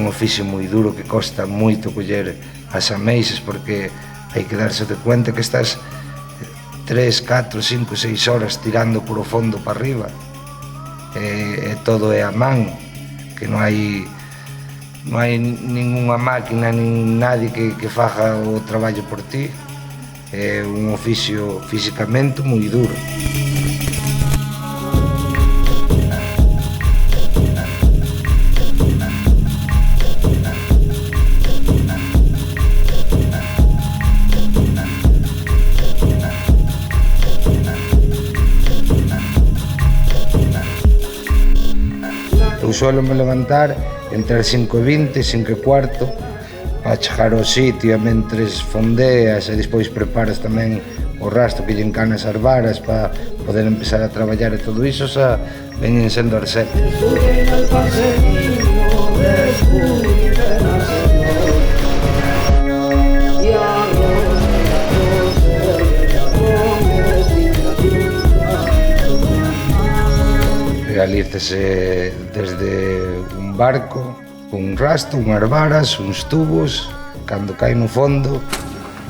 oficio moi duro que costa moito coller as ameixas porque hai que darse de cuenta que estás 3, 4, 5, 6 horas tirando por o fondo para arriba e todo é a man, que non hai ningunha máquina nin nadie que faga o traballo por ti. É un oficio físicamente moi duro. Eu suelo me levantar entre as 5:20 e 5:15 para chegar ao sitio mentres fondeas e despois preparas tamén o rastro que lle encanas as varas para poder empezar a traballar e todo iso xa veñen sendo as 7. Realícese desde un barco, un rastro, unhas varas, uns tubos, cando cai no fondo,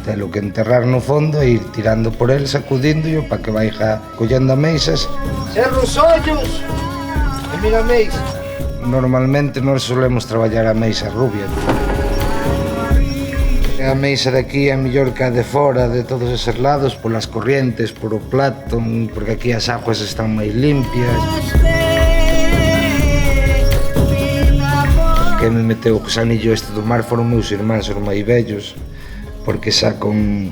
telo que enterrar no fondo e ir tirando por el, sacudíndolo para que vaiga collendo ameixas. Cerra os ollos e mira a meixa. Normalmente nós solemos traballar a meixa rubia. A meixa de aquí é mellor que a de fora, de todos esos lados, polas corrientes, por o plato, porque aquí as aguas están máis limpias. Que me meteu o gusanillo este do mar foron meus irmáns, os máis vellos, porque xa con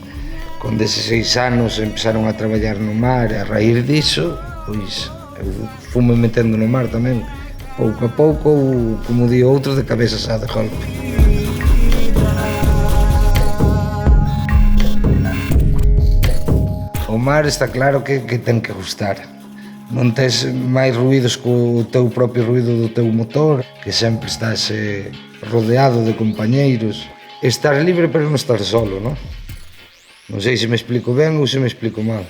16 anos empezaron a traballar no mar e a raíz diso, pois, eu fume metendo no mar tamén, pouco a pouco, como di outro, de cabeza xa de golpe. O mar está claro que ten que gustar. Non tes máis ruídos co teu propio ruído do teu motor, que sempre estás rodeado de compañeiros. Estar libre pero non estar solo, non? Non sei se me explico ben ou se me explico mal.